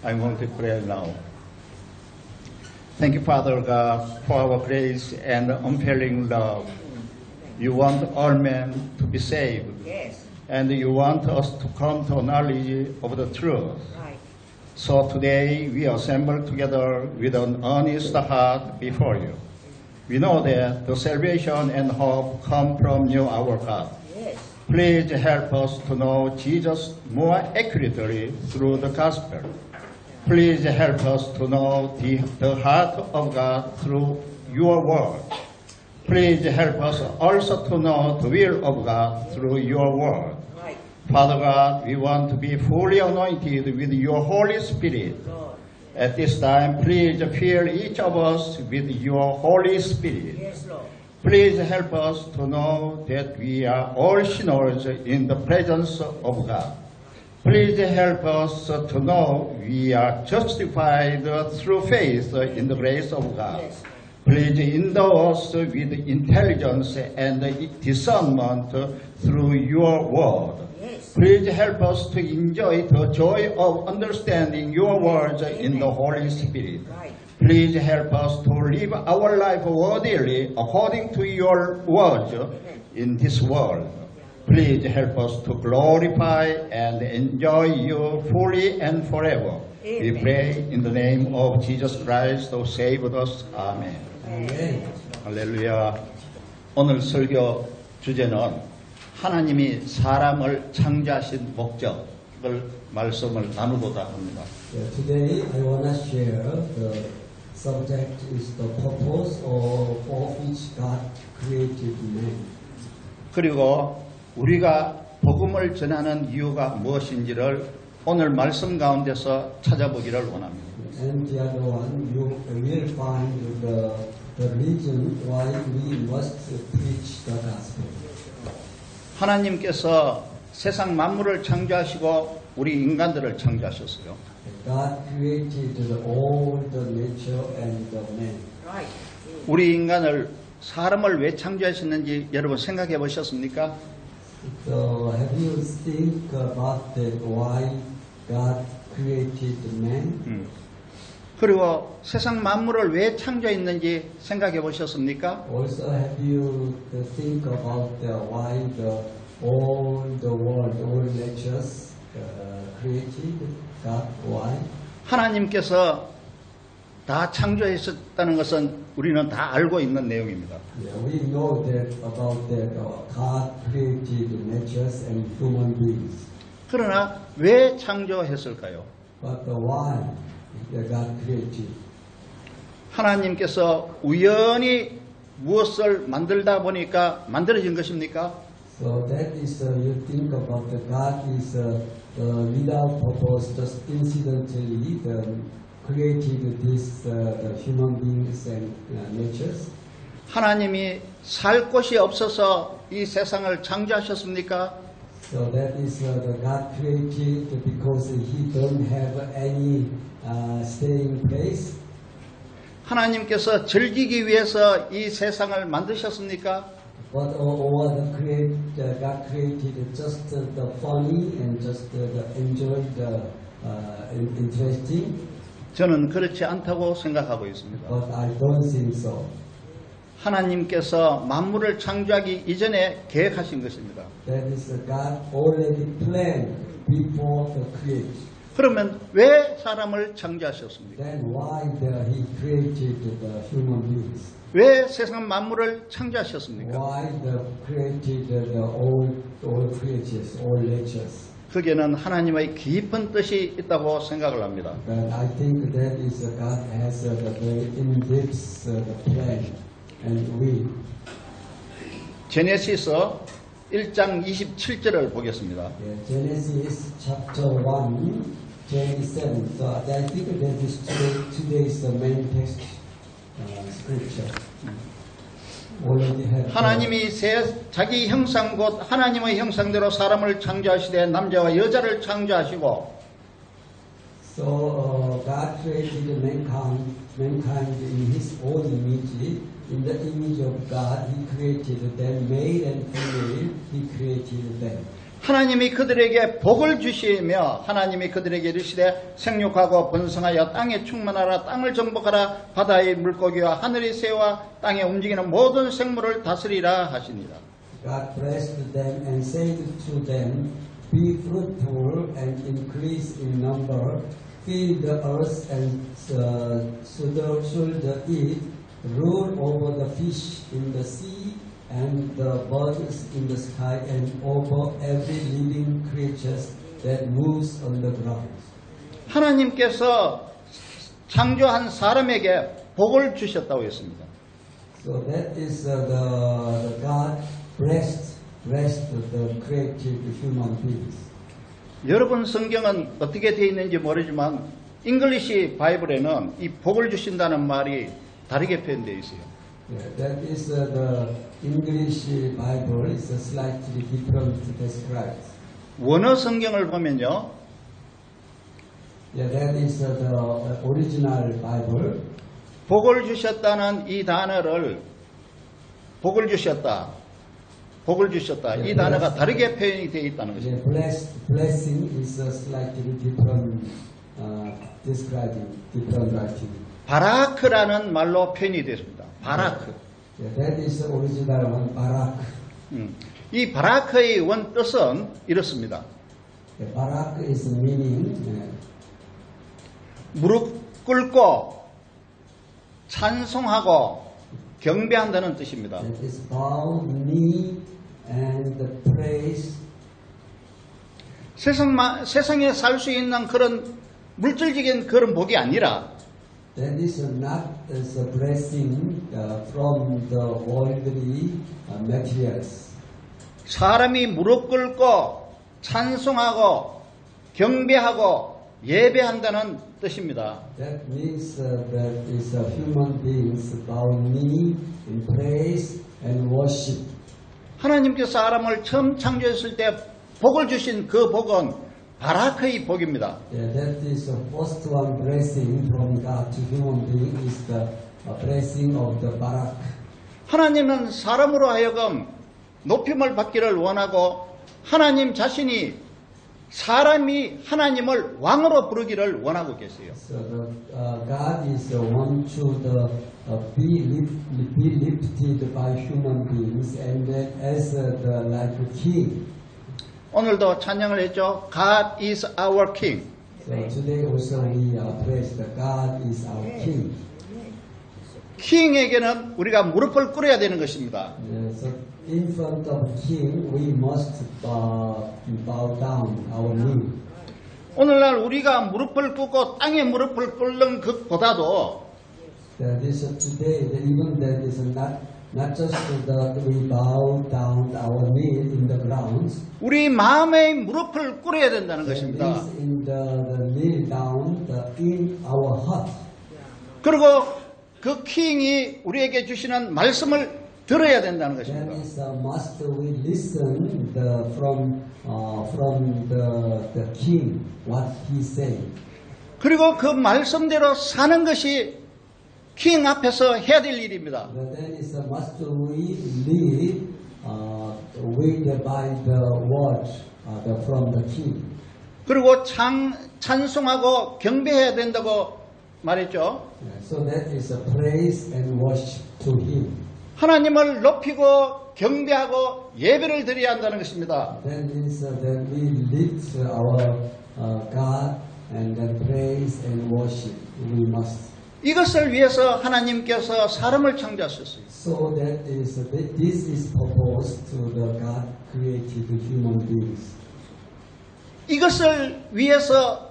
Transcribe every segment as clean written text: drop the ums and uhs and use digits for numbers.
I want to pray now. Thank you, Father God, for our grace and unfailing love. You want all men to be saved. Yes. And you want us to come to a knowledge of the truth. Right. So today we assemble together with an honest heart before you. We know that the salvation and hope come from you, our God. Yes. Please help us to know Jesus more accurately through the gospel. Please help us to know the heart of God through your word. Please help us also to know the will of God through your word. Right. Father God, we want to be fully anointed with your Holy Spirit. Lord. At this time, please fill each of us with your Holy Spirit. Yes, Lord. Please help us to know that we are all sinners in the presence of God. Please help us to know we are justified through faith in the grace of God. Yes. Please endow us with intelligence and discernment through your word. Yes. Please help us to enjoy the joy of understanding your words in the Holy Spirit. Right. Please help us to live our life worthily according to your words in this world. Please help us to glorify and enjoy you fully and forever. We Amen. pray in the name of Jesus Christ who saved us. 아멘. Amen. 할렐루야. 오늘 설교 주제는 하나님이 사람을 창조하신 목적을 말씀을 나누고자 합니다. Today I want to share the subject is the purpose of which God created man. 그리고 우리가 복음을 전하는 이유가 무엇인지를 오늘 말씀 가운데서 찾아보기를 원합니다. And the other one, you will find the reason why we must preach the gospel. 하나님께서 세상 만물을 창조하시고 우리 인간들을 창조하셨어요. God created all the nature and the man. Right. 우리 인간을 사람을 왜 창조하셨는지 여러분 생각해 보셨습니까? So have you think about that why God created man? 그리고 세상 만물을 왜 창조했는지 생각해 보셨습니까? Also have you think about why all the world, all natures created God? Why? 하나님께서 다 창조했었다는 것은 우리는 다 알고 있는 내용입니다. Yeah, we know that about that God created natures and human beings. 그러나 왜 창조했을까요? But why God created? 하나님께서 우연히 무엇을 만들다 보니까 만들어진 것입니까? So that is you think about the God is without purpose, just incidentally created this the human beings and natures. 하나님이 살 곳이 없어서 이 세상을 창조하셨습니까? So that is the God created because He don't have any staying place. 하나님께서 즐기기 위해서 이 세상을 만드셨습니까? But or God created just the funny and just the enjoy the interesting. 저는 그렇지 않다고 생각하고 있습니다. But I don't think so. 하나님께서 만물을 창조하기 이전에 계획하신 것입니다. That is God already planned before the creation. 그러면 왜 사람을 창조하셨습니까? Then why He created the human beings? 왜 세상 만물을 창조하셨습니까? Why created the all creatures, all natures? 거기에는 하나님의 깊은 뜻이 있다고 생각을 합니다. But I think that is God has the very in-depth plan and will. 제네시스 1장 27절을 보겠습니다. Yeah, Genesis chapter 1, 27. So I think that is today's the main text scripture. Already have. 하나님이 자기 형상 곧 하나님의 형상대로 사람을 창조하시되 남자와 여자를 창조하시고 So God created mankind in His own image. In the image of God, He created them, male and female. He created them. 하나님이 그들에게 복을 주시며 하나님이 그들에게 이르시되 생육하고 번성하여 땅에 충만하라 땅을 정복하라 바다의 물고기와 하늘의 새와 땅에 움직이는 모든 생물을 다스리라 하시니라. God blessed them and said to them, Be fruitful and increase in number, fill the earth and should eat, rule over the fish in the sea and the birds in the sky and over every living creature that moves on the ground. 하나님께서 창조한 사람에게 복을 주셨다고 했습니다. So that is the God blessed the created human beings. 여러분 성경은 어떻게 되어 있는지 모르지만 잉글리시 바이블에는 이 복을 주신다는 말이 다르게 표현되어 있어요. Yeah, that is the English Bible is slightly different described. 원어 성경을 보면요. Yeah, that is the original Bible. 복을 주셨다는 이 단어를 복을 주셨다 이 단어가 다르게 표현이 되어 있다는 것입니다. Blessing is slightly different describing different writing. 바라크라는 말로 표현이 되었습니다. 바라크. Yeah, that is the original one, barak. 이 바라크의 원 뜻은 이렇습니다. Yeah, barak is meaning 무릎 꿇고 찬송하고 경배한다는 뜻입니다. It is bow, knee, and praise. 세상에 살 수 있는 그런 물질적인 그런 복이 아니라 That is not as a blessing from the worldly materials. 사람이 무릎 꿇고 찬송하고 경배하고 예배한다는 뜻입니다. That means that is human beings bow knee in praise and worship. 하나님께서 사람을 처음 창조했을 때 복을 주신 그 복은 바라크의 복입니다. Yeah, that is the first one blessing from God to human being is the blessing of the barak. 하나님은 사람으로 하여금 높임을 받기를 원하고 하나님 자신이 사람이 하나님을 왕으로 부르기를 원하고 계세요. So God is want to be lifted by human beings and that as like a king. 오늘도 찬양을 했죠. God is our King. So today also we praise the God is our king. 킹에게는 우리가 무릎을 꿇어야 되는 것입니다. So in front of king we must bow down our knee. 오늘날 우리가 무릎을 꿇고 땅에 무릎을 꿇는 것보다도 That is today even that is not just that we bow down our knee in the ground. 우리 마음의 무릎을 꿇어야 된다는 That 것입니다. is in the kneel down in our heart. 그리고 그 킹이 우리에게 주시는 말씀을 들어야 된다는 That 것입니다. is must we listen from the king what he say. 그리고 그 말씀대로 사는 것이 킹 앞에서 해야 될 일입니다. That is must we live with by the word from the king. 그리고 찬송하고 경배해야 된다고 말했죠. So that is a praise and worship to him. 하나님을 높이고 경배하고 예배를 드려야 한다는 것입니다. That means that we lift our God and then praise and worship. We must. 이것을 위해서 하나님께서 사람을 창조하셨어요. So that is this is proposed to the God created human beings. 이것을 위해서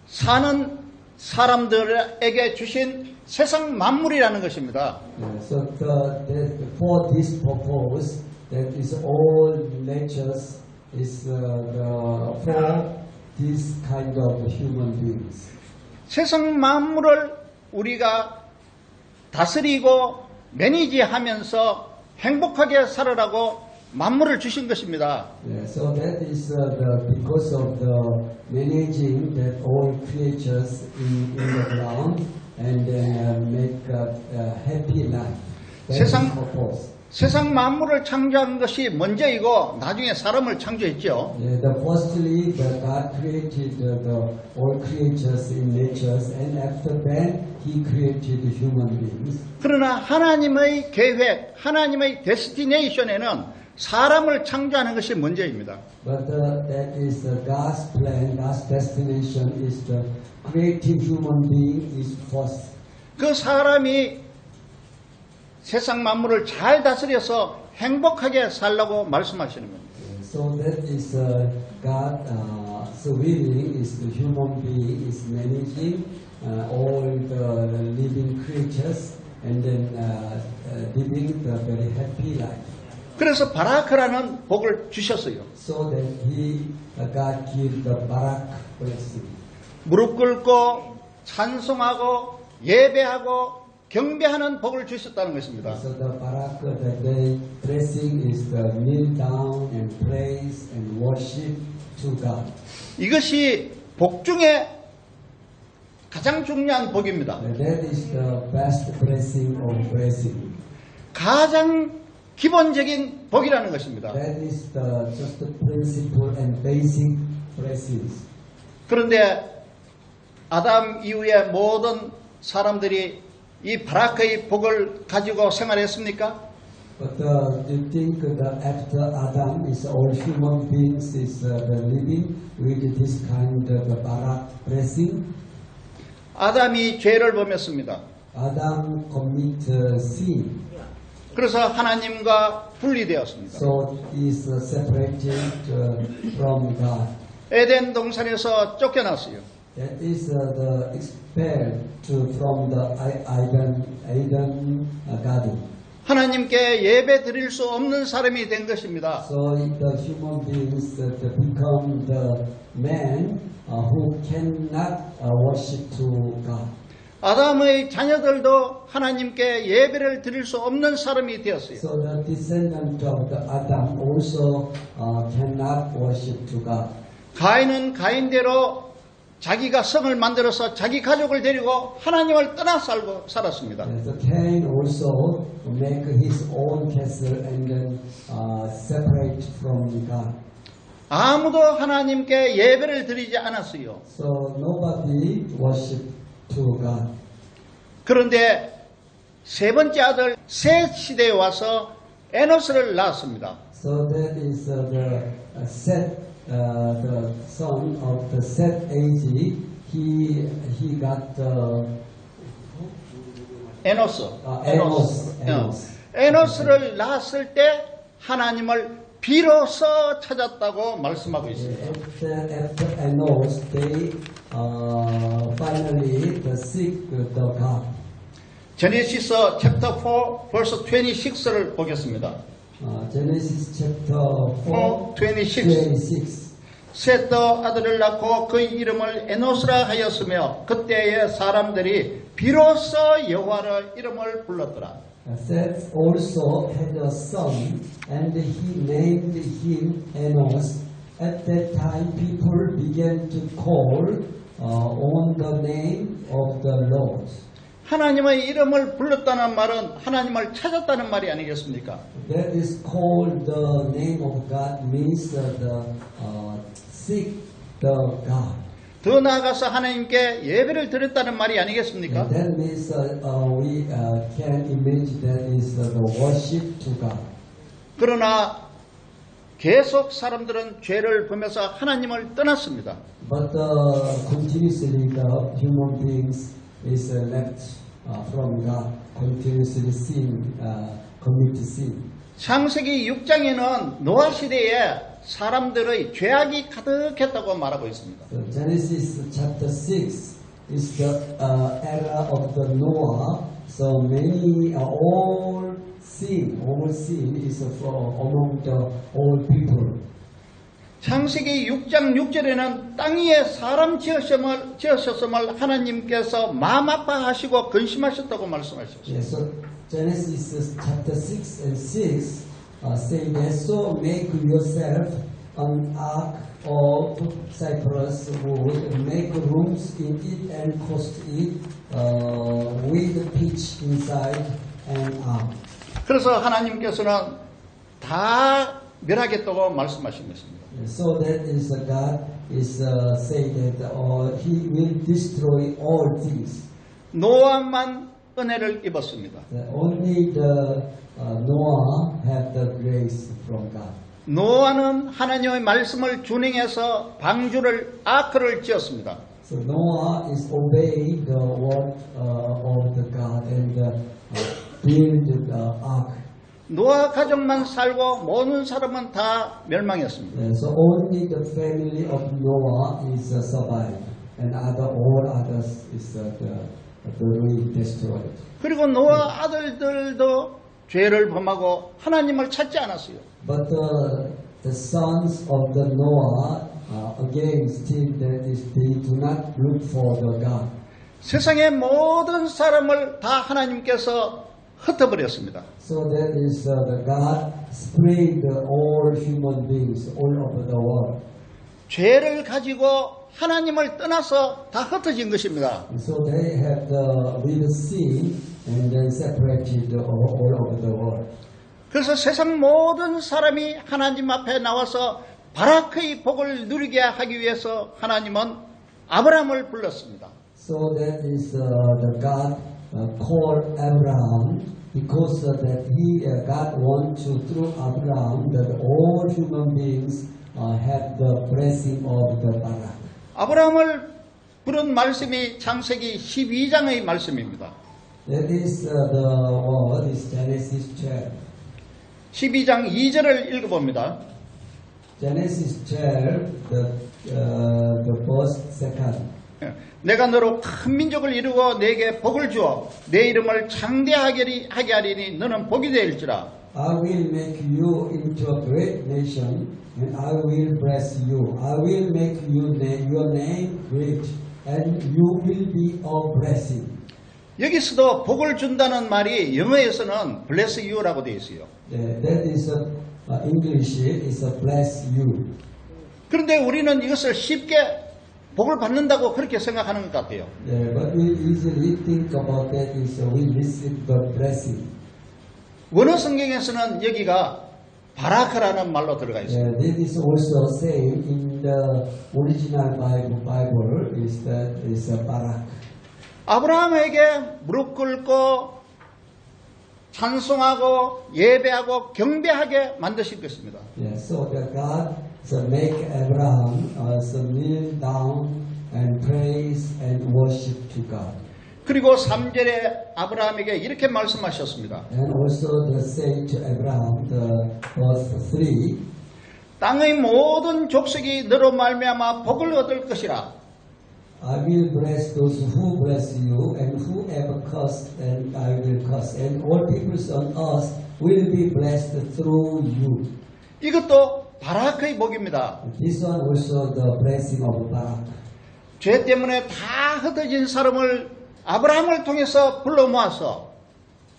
사는 사람들에게 주신 세상 만물이라는 것입니다. So for this purpose, that is all natures is for this kind of human beings. 세상 만물을 우리가 다스리고 매니지하면서 행복하게 살아라고 만물을 주신 것입니다. So that is because of the managing that all creatures in the ground and make a happy life. That is 세상- purpose. 세상 만물을 창조한 것이 먼저이고 나중에 사람을 창조했죠. The firstly, the God created all creatures in nature, and after that, He created the human beings. 그러나 하나님의 계획, 하나님의 데스티네이션에는 사람을 창조하는 것이 먼저입니다. But that is God's plan, God's destination is the creating human being is first. 그 사람이 세상 만물을 잘 다스려서 행복하게 살라고 말씀하시는 겁니다. So that is God willing is the human being is managing all the living creatures and then living the very happy life. 그래서 바라크라는 복을 주셨어요. So that God give the barak blessing. 무릎 꿇고 찬송하고 예배하고 경배하는 복을 주셨다는 것입니다. So the barak, the blessing is the kneel down and praise and worship to God. 이것이 복 중에 가장 중요한 복입니다. That is the best blessing of blessing. 가장 기본적인 복이라는 것입니다. That is the just the principle and basic blessings. 그런데 아담 이후에 모든 사람들이 이 바라크의 복을 가지고 생활했습니까? But you think that after Adam is all human beings is the living with this kind of barak blessing? 아담이 죄를 범했습니다. Adam commit sin. 그래서 하나님과 분리되었습니다. So is separated from God. 에덴 동산에서 쫓겨났어요. That is the expelled from the Eden garden. 하나님께 예배 드릴 수 없는 사람이 된 것입니다. So the human beings become the man who cannot worship to God. 아담의 자녀들도 하나님께 예배를 드릴 수 없는 사람이 되었어요. So the descendant of the Adam also cannot worship to God. 가인은 가인대로 자기가 성을 만들어서 자기 가족을 데리고 하나님을 떠나 살았습니다. So Cain also make his own castle and then separate from God. 아무도 하나님께 예배를 드리지 않았어요. So nobody worship to God. 그런데 세 번째 아들 셋 시대에 와서 에노스를 낳았습니다. So that is the Seth, the son of the Seth age. He got 에노스. Enos. 에노스를 낳았을 때 하나님을 비로소 찾았다고 말씀하고 있습니다. After Enos, they finally seek the God. 제네시스 챕터 4 벌써 26를 보겠습니다. Genesis chapter 4, 26. 셋 아들을 낳고 그의 이름을 에노스라 하였으며 그때의 사람들이 비로소 여호와의 이름을 불렀더라. Seth also had a son, and he named him Enos. At that time, people began to call on the name of the Lord. 하나님의 이름을 불렀다는 말은 하나님을 찾았다는 말이 아니겠습니까? That is called the name of God means seek the God. 더 나아가서 하나님께 예배를 드렸다는 말이 아니겠습니까? And that means we can imagine that is the worship to God. 그러나 계속 사람들은 죄를 범해서 하나님을 떠났습니다. But continuously the human beings is left from God, continuously commit sin. 창세기 6장에는 노아 시대에 사람들의 죄악이 가득했다고 말하고 있습니다. So Genesis chapter 6 is the era of the Noah. So many all sin is among the all people. 창세기 6장 6절에는 땅 위에 사람 지으셨음을 하나님께서 마음 아파하시고 근심하셨다고 말씀하셨어요. Yeah, so Genesis chapter 6 and 6 say that so make yourself an ark of cypress wood, make rooms in it and cost it with pitch inside and out. 그래서 하나님께서는 다 멸하겠다고 말씀하신 것입니다. So that is God is saying that He will destroy all things. 노아만 은혜를 입었습니다. Only the Noah had the grace from God. 노아는 하나님의 말씀을 준행해서 방주를 아크를 지었습니다. So Noah is obeying the word of the God and build the ark. 노아 가족만 살고 모든 사람은 다 멸망했습니다. So only the family of Noah is survived, and all others is the destroyed. 그리고 노아 아들들도 죄를 범하고 하나님을 찾지 않았어요. But the sons of the Noah again still they do not look for the God. 세상의 모든 사람을 다 하나님께서 흩어버렸습니다. So that is the God spread all human beings all over the world. 죄를 가지고 하나님을 떠나서 다 흩어진 것입니다. So they have with sin and then separated all over the world. 그래서 세상 모든 사람이 하나님 앞에 나와서 바라크의 복을 누리게 하기 위해서 하나님은 아브라함을 불렀습니다. So that is the God called Abraham because that God wants to through Abraham that all human beings have the blessing of the Barak. 아브라함을 부른 말씀이 창세기 12장의 말씀입니다. That is the word is Genesis 12. 12장 2절을 읽어봅니다. Genesis 12, the first, second. 내가 너로 큰 민족을 이루고 내게 복을 주어 내 이름을 창대하게 하리니 너는 복이 되일지라. I will make you into a great nation, and I will bless you. I will make your name great, and you will be a blessing. 여기서도 복을 준다는 말이 영어에서는 bless you라고 되어 있어요. That is English is bless you. 그런데 우리는 이것을 쉽게 복을 받는다고 그렇게 생각하는 것 같아요. But we easily think about that is we receive the blessing. 원어 성경에서는 여기가 바라크라는 말로 들어가 있습니다. This is also saying in the original Bible is that is Barak. 아브라함에게 무릎 꿇고 찬송하고 예배하고 경배하게 만드실 것입니다. So that God make Abraham kneel down and praise and worship to God. 그리고 3절에 아브라함에게 이렇게 말씀하셨습니다. And also the say to Abraham, the verse 3. 땅의 모든 족속이 너로 말미암아 복을 얻을 것이라. I will bless those who bless you, and whoever curse, and I will curse, and all peoples on earth will be blessed through you. 이것도 바라크의 복입니다. This one also the blessing of Barak. 죄 때문에 다 흩어진 사람을 아브라함을 통해서 불러 모아서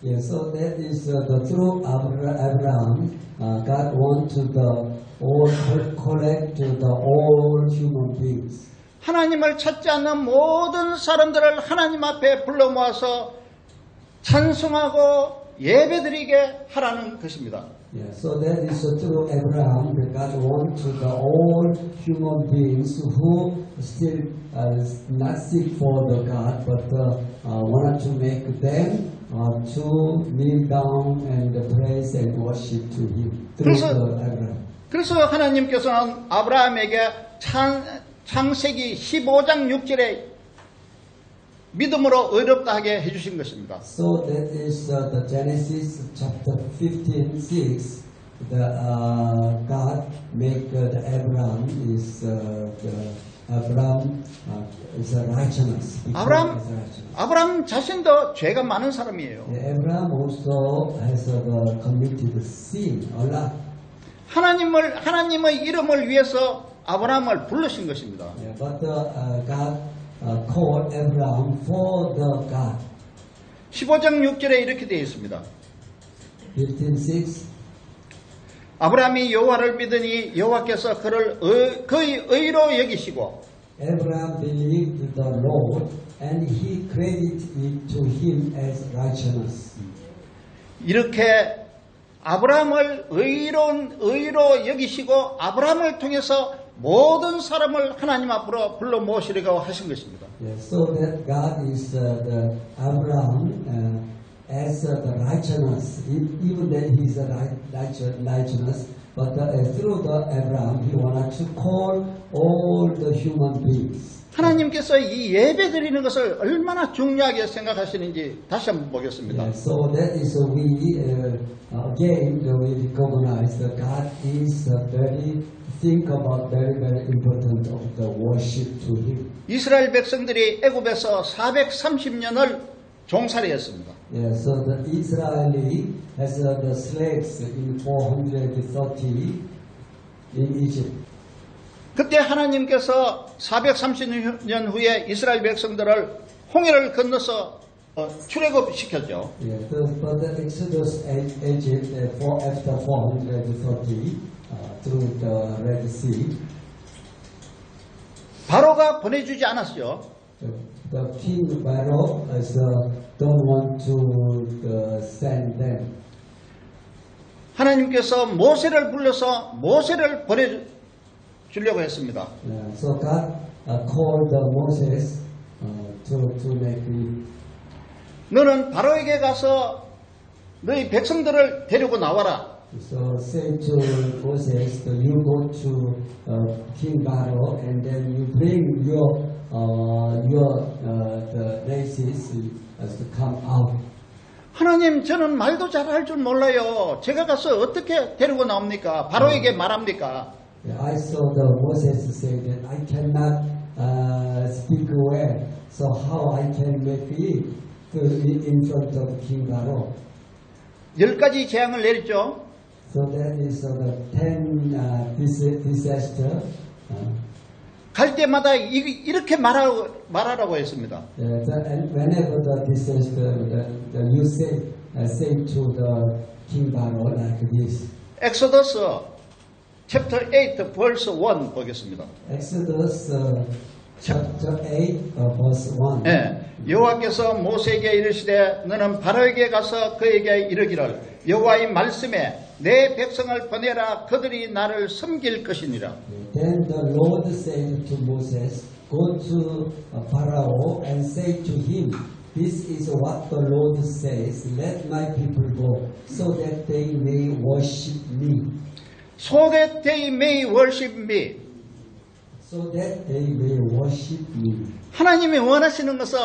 So that is the through Abraham, God want to the all collect to the all human beings. 하나님을 찾지 않는 모든 사람들을 하나님 앞에 불러 모아서 찬송하고 예배드리게 하라는 것입니다. So that is through Abraham that God wants to the all human beings who still not seek for the God, but wanted to make them to kneel down and praise and worship to Him through Abraham. 그래서 하나님께서는 아브라함에게 창세기 15장 6절에 믿음으로 의롭다 하게 해주신 것입니다. So that is the Genesis chapter 15:6. The God make the Abraham is Abraham is a righteousness. 아브라함 자신도 죄가 많은 사람이에요. Abraham also has committed sin a lot. 하나님의 이름을 위해서 아브라함을 부르신 것입니다. But God called Abraham for the God. 15장 6절에 이렇게 되어 있습니다. 15:6. 아브라함이 여호와를 믿으니 여호와께서 그를 그의 의로 여기시고 Abraham believed the Lord, and He credited it to him as righteousness. 이렇게 아브라함을 의로 여기시고 아브라함을 통해서 모든 사람을 하나님 앞으로 불러 모시려고 하신 것입니다. Yes, so that God is the Abraham as the righteousness, even that he is a righteousness, but through the Abraham, he wanted to call all the human beings. 하나님께서 이 예배 드리는 것을 얼마나 중요하게 생각하시는지 다시 한번 보겠습니다. Yeah, so that is we again we recognize that God is think about very important of the worship to Him. 이스라엘 백성들이 애굽에서 430년을 종살이했습니다. Yeah, so the Israeli has the slaves in 430 in Egypt. 그때 하나님께서 430년 후에 이스라엘 백성들을 홍해를 건너서 출애굽시켰죠. Yeah, but the Exodus Egypt after 430 through the Red Sea. 바로가 보내주지 않았죠. The king Pharaoh don't want to send them. 하나님께서 모세를 불러서 모세를 보내주려고 했습니다. Yeah, so God called Moses to make it. 너는 바로에게 가서 너희 백성들을 데리고 나와라. So say to Moses, you go to King Pharaoh and then you bring the races to come out. 하나님, 저는 말도 잘할 줄 몰라요. 제가 가서 어떻게 데리고 나옵니까? 바로에게 말합니까? Yeah, I saw the Moses say that I cannot speak well, so how I can make it in front of King Pharaoh? 10가지 재앙을 내렸죠. So that is the 10 disaster. 갈 때마다 이렇게 말하라고 했습니다. And whenever the disaster, you say to the King Pharaoh like this. 엑소더스 chapter 8 verse 1 보겠습니다. Exodus chapter 8 verse 1. 네, 여호와께서 모세에게 이르시되 너는 바로에게 가서 그에게 이르기를 여호와의 말씀에 내 백성을 보내라 그들이 나를 섬길 것이니라. Then the Lord said to Moses, go to Pharaoh and say to him, this is what the Lord says, let my people go, so that they may worship me. So that they may worship me. So that they may worship me. 하나님이 원하시는 것은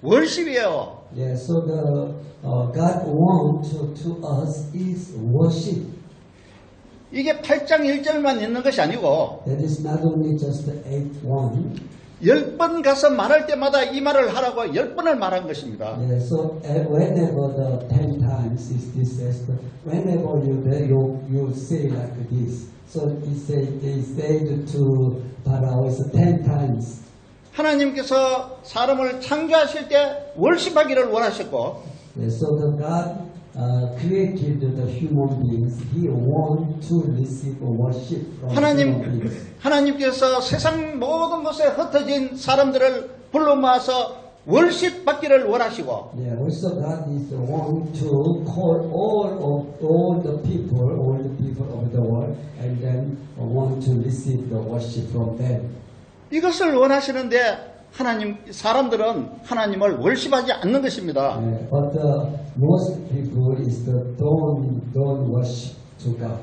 월십이에요. Yeah, so the God wants to us is worship. 이게 8장 1절만 있는 것이 아니고 That is not only just 8:1. 10번 가서 말할 때마다 이 말을 하라고 10번을 말한 것입니다. Yeah, so whenever the 10 times is disaster, whenever you say like this. So they said to Pharaoh 10 times. 하나님께서 사람을 창조하실 때 월십하기를 원하셨고, Yeah, so the God created the human beings. He wants to receive worship from human beings. 하나님께서 세상 모든 곳에 흩어진 사람들을 불러 모아서 월십 받기를 원하시고, Yeah, also God is the one to call all the people of the world, and then want to receive the worship from them. 이것을 원하시는데 사람들은 하나님을 월십하지 않는 것입니다. Yeah, but most people is don't worship to God.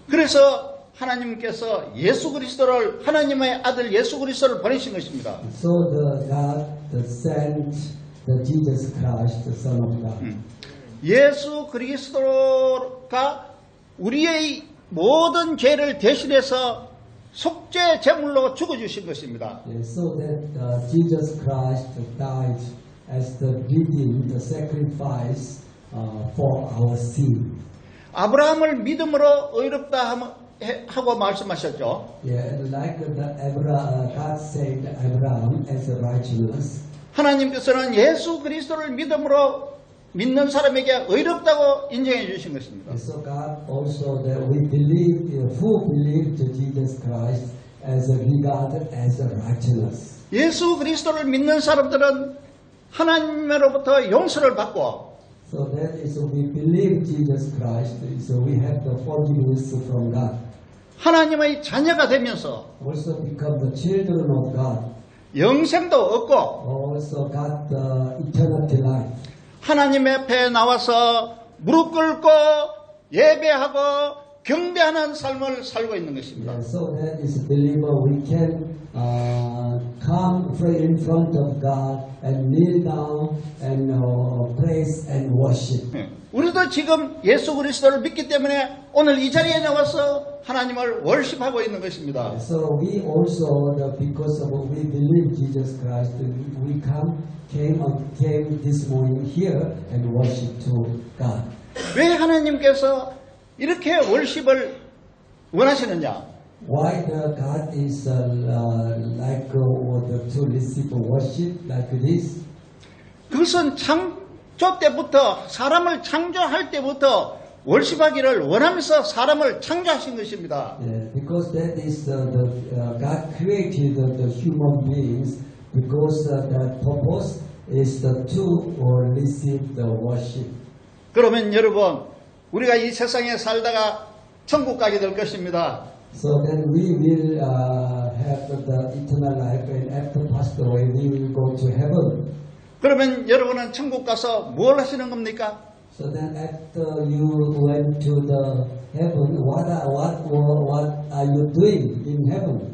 그래서 하나님께서 예수 그리스도를 하나님의 아들 예수 그리스도를 보내신 것입니다. So God sent the Jesus Christ, the Son of God. 예수 그리스도가 우리의 모든 죄를 대신해서 속죄 제물로 죽어주신 것입니다. Yeah, so that Jesus Christ died as the redeemed, the sacrifice for our sin. 아브라함을 믿음으로 의롭다 하고 말씀하셨죠. Yeah, like God said Abraham as a righteousness. 하나님께서는 예수 그리스도를 믿음으로 믿는 사람에게 의롭다고 인정해 주신 것입니다. So God also that we believe, who believe to Jesus Christ as regarded as a righteousness. 예수 그리스도를 믿는 사람들은 하나님으로부터 용서를 받고 So that is we believe Jesus Christ, so we have the forgiveness from God. 하나님의 자녀가 되면서 Also become the children of God. 영생도 얻고 Also got the eternity life. 하나님 앞에 나와서 무릎 꿇고 예배하고 경배하는 삶을 살고 있는 것입니다. Yeah, so that is a believer, we can come in front of God and kneel down and praise and worship. 우리도 지금 예수 그리스도를 믿기 때문에 오늘 이 자리에 나와서 하나님을 월십하고 있는 것입니다. So we also, because of we believe Jesus Christ, we came this morning here and worship to God. 왜 하나님께서 이렇게 월십을 원하시느냐? Why the God is like to receive worship like this? 그것은 창조 때부터 사람을 창조할 때부터 월십하기를 원하면서 사람을 창조하신 것입니다. Yeah, because that is God created the human beings because the purpose is to receive the worship. 그러면 여러분 우리가 이 세상에 살다가 천국 가게 될 것입니다. So then we will have the eternal life, and after passed away, we will go to heaven. 그러면 여러분은 천국 가서 뭘 하시는 겁니까? So then after you went to the heaven, what are you doing in heaven?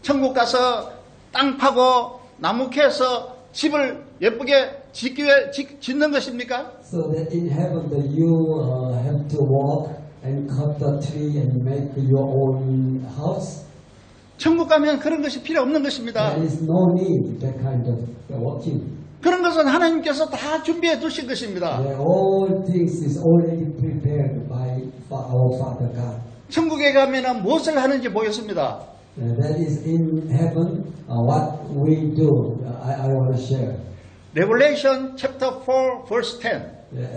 천국 가서 땅 파고 나무 캐서 집을 예쁘게 짓는 것입니까? So that in heaven that you have to walk and cut the tree and make your own house. 천국 가면 그런 것이 필요 없는 것입니다. There is no need that kind of walking. 그런 것은 하나님께서 다 준비해 두신 것입니다. All things is already prepared by our Father God. 천국에 가면은 무엇을 하는지 보겠습니다. That is in heaven. What we do, I want to share. Revelation chapter 4 verse 10.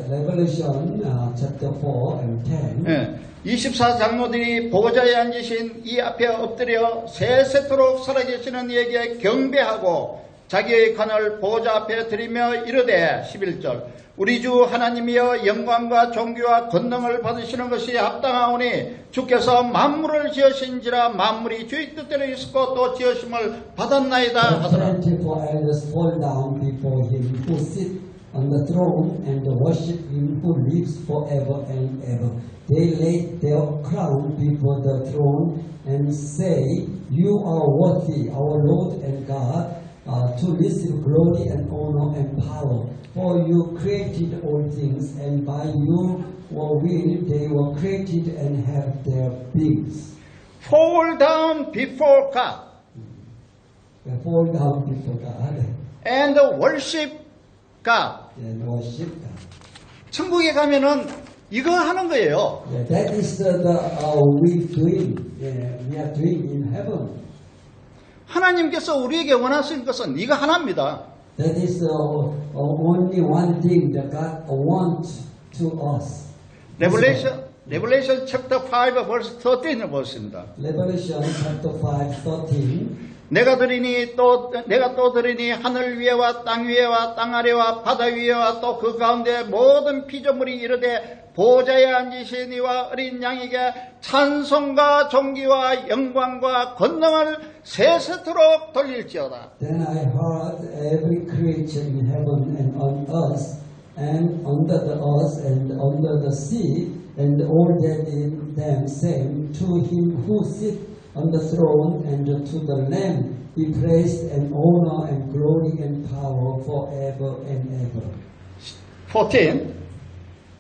Revelation chapter 4 and 10. 24장로들이 보좌에 앉으신 이 앞에 엎드려 세세토록 살아계시는 이에게 경배하고 자기의 관을 보좌 앞에 드리며 이르되 11절 우리 주 하나님이여 영광과 존귀와 권능을 받으시는 것이 합당하오니 주께서 만물을 지으신지라 만물이 주의 뜻대로 있었고 또 지으심을 받았나이다 하더라. 24 elders fall down before him who sit on the throne and worship him who lives forever and ever. They lay their crown before the throne and say, You are worthy, our Lord and God, to receive glory and honor and power. For you created all things, and by your will they were created and have their beings. Fall down before God They fall down before God and worship God. and worship God. 천국에 가면은 이거 하는 거예요. Yeah, that is we doing. Yeah, we are doing in heaven. 하나님께서 우리에게 원하시는 것은 이거 하나입니다. That is only one thing that God wants to us. Revelation chapter 5 verse 13을 보겠습니다. Revelation chapter 5, 13. 내가 또 들으니 하늘 위에와 땅 위에와 땅 아래와 바다 위에와 또 그 가운데 모든 피조물이 이르되 보좌에 앉으신 이와 어린 양에게 찬송과 존귀와 영광과 권능을 세세토록 돌릴지어다. Then I heard every creature in heaven and on earth and under the earth and under the sea and all that in them saying, To him who sits on the throne and to the Lamb be praise and honor and glory and power forever and ever. 14.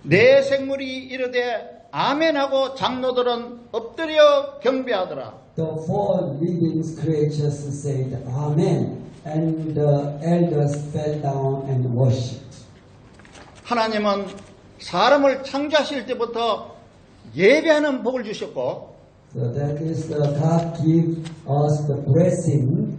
내 생물이 이르되 아멘하고 장로들은 엎드려 경배하더라. The four living creatures said, Amen, and the elders fell down and worshipped. 하나님은 사람을 창조하실 때부터 예배하는 복을 주셨고 So that is God give us the blessing,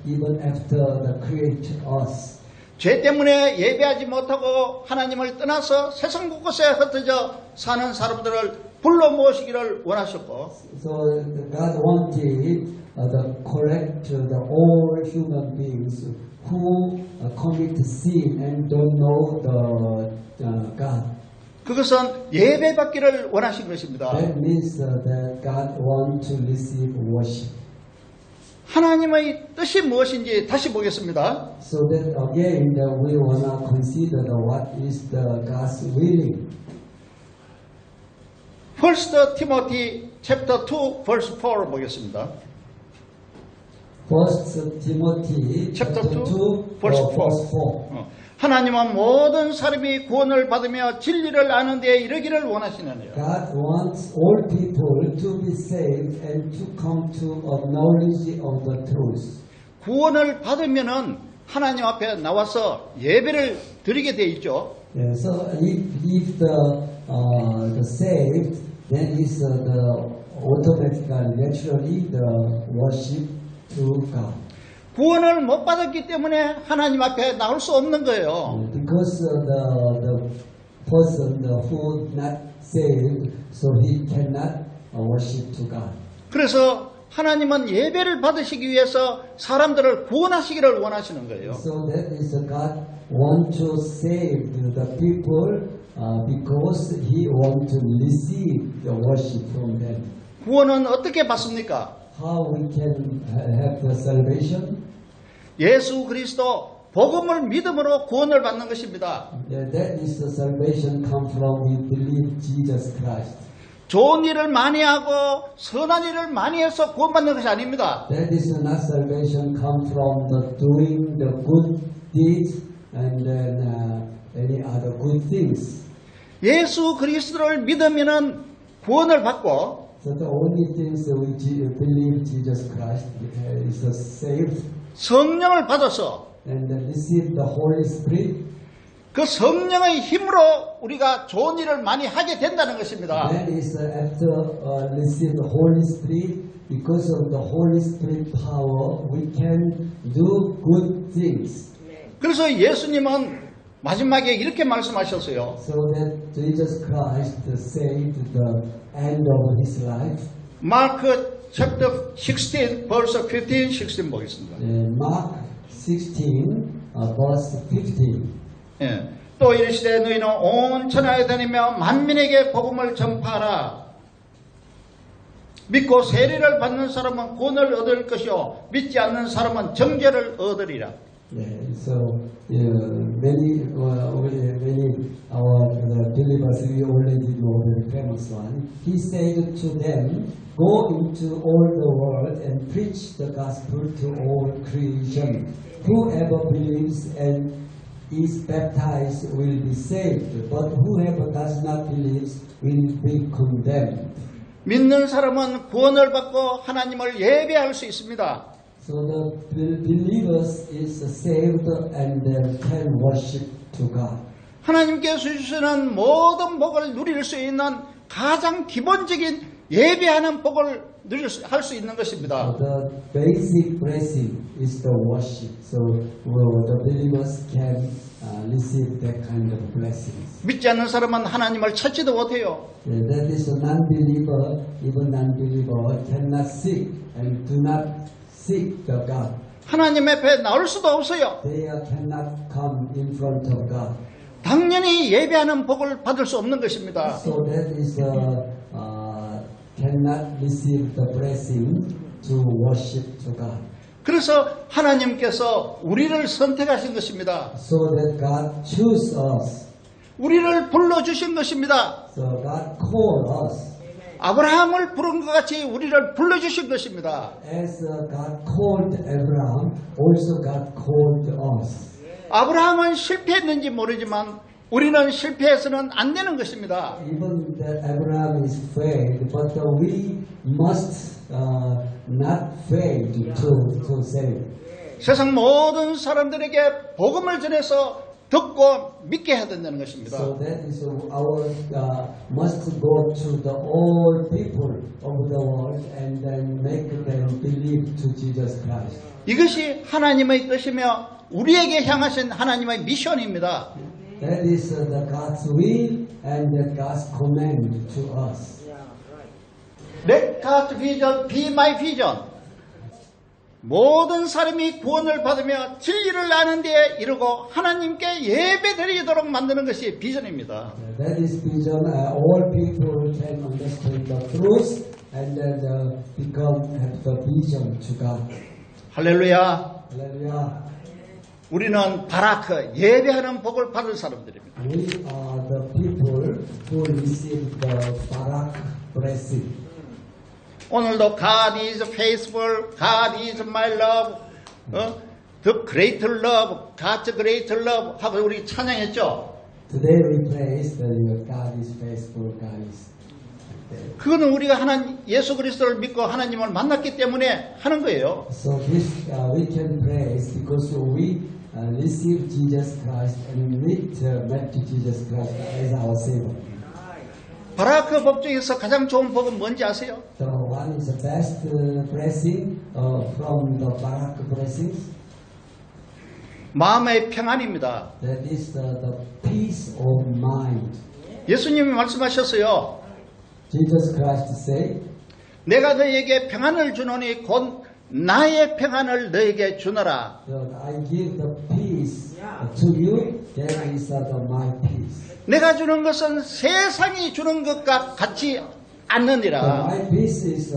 even after the create us. 죄 때문에 예배하지 못하고 하나님을 떠나서 세상 곳곳에 흩어져 사는 사람들을 불러 모시기를 원하셨고 So God wanted correct the all human beings who commit sin and don't know the God. 그것은 예배받기를 원하신 것입니다. That means that God wants to receive worship. 하나님의 뜻이 무엇인지 다시 보겠습니다. So that again we wanna consider what is the God's willing. 1 Timothy chapter 2 verse 4를 보겠습니다. 1 Timothy chapter 2 2 verse verse 4. 4. 하나님은 모든 사람이 구원을 받으며 진리를 아는 데에 이르기를 원하시느니라. God wants all people to be saved and to come to a knowledge of the truth. 구원을 받으면은 하나님 앞에 나와서 예배를 드리게 돼 있죠. Yeah, so if the saved, then is the automatically, naturally the worship to God. 구원을 못 받았기 때문에 하나님 앞에 나올 수 없는 거예요. Because the person who not saved, so he cannot worship to God. 그래서 하나님은 예배를 받으시기 위해서 사람들을 구원하시기를 원하시는 거예요. So that is God want to save the people because He want to receive the worship from them. 구원은 어떻게 받습니까? How we can have the salvation? 예수 그리스도 복음을 믿음으로 구원을 받는 것입니다. That is the salvation come from we believe Jesus Christ. 좋은 일을 많이 하고 선한 일을 많이 해서 구원받는 것이 아닙니다. That is not salvation come from the doing the good deeds and then any other good things. 예수 그리스도를 믿으면은 구원을 받고 So the only things that we believe Jesus Christ is saved 성령을 받아서 and receive the Holy Spirit. 그 성령의 힘으로 우리가 좋은 일을 많이 하게 된다는 것입니다. That is after receive the Holy Spirit, because of the Holy Spirit power, we can do good things. 그래서 예수님은 마지막에 이렇게 말씀하셨어요. So that Jesus Christ saved the end of his life. 마크 chapter 16 verse 15, 16 보겠습니다. Mark 16 verse 15. 예. 또 이르시되 너희는 온 천하에 다니며 만민에게 복음을 전파하라. 믿고 세례를 받는 사람은 구원을 얻을 것이요 믿지 않는 사람은 정죄를 얻으리라. Yeah, so many our believers we already know the famous one. He said to them, "Go into all the world and preach the gospel to all creation. Whoever believes and is baptized will be saved, but whoever does not believe will be condemned." 믿는 사람은 구원을 받고 하나님을 예배할 수 있습니다. So the believers is saved and can worship to God. 하나님께서 주시는 모든 복을 누릴 수 있는 가장 기본적인 예배하는 복을 할 수 있는 것입니다. The basic blessing is the worship. So the believers can receive that kind of blessings. 믿지 않는 사람은 하나님을 찾지도 못해요. That is a non-believer, even non-believer cannot seek and do not seek the God. 하나님 앞에 나올 수도 없어요. They cannot come in front of God. 당연히 예배하는 복을 받을 수 없는 것입니다. So that is cannot receive the blessing to worship to God. 그래서 하나님께서 우리를 선택하신 것입니다. So that God chose us. 우리를 불러주신 것입니다. So God called us. 아브라함을 부른 것 같이 우리를 불러주신 것입니다. As God called Abraham, also God called us. 아브라함은 실패했는지 모르지만 우리는 실패해서는 안 되는 것입니다. Even that Abraham is failed, but we must not fail to save. 세상 모든 사람들에게 복음을 전해서 듣고 믿게 해야 된다는 것입니다. So that is our must go to the all people of the world and then make them believe to Jesus Christ. 이것이 하나님의 뜻이며 우리에게 향하신 하나님의 미션입니다. That is the God's will and the God's command to us. Let God's vision be my vision. 모든 사람이 구원을 받으며 진리를 아는 데에 이르고 하나님께 예배드리도록 만드는 것이 비전입니다. That is vision. All people can understand the truth and then have the vision to God. 할렐루야. Hallelujah. 우리는 바라크 예배하는 복을 받을 사람들입니다. We are the people who receive the Barak blessing. 오늘도 God is faithful, God is my love, the greater love, God's greater love 하고 우리 찬양했죠. Today we praise that God is faithful, God is there. 그거는 우리가 예수 그리스도를 믿고 하나님을 만났기 때문에 하는 거예요. So this we can praise because we receive Jesus Christ and met Jesus Christ as our Savior. 바라크 복 중에서 가장 좋은 복은 뭔지 아세요? The one is the best blessing from the Barak blessings. 마음의 평안입니다. That is the peace of mind. 예수님이 말씀하셨어요. Jesus Christ said, 내가 너에게 평안을 주노니 곧 나의 평안을 너에게 주노라. I give the peace to you. That is my peace. 내가 주는 것은 세상이 주는 것과 같지 않느니라. My peace is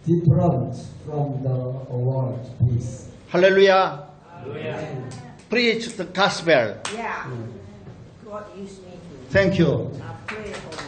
different from the world peace. 할렐루야. Preach the gospel. Yeah. God used me to Thank you. pray for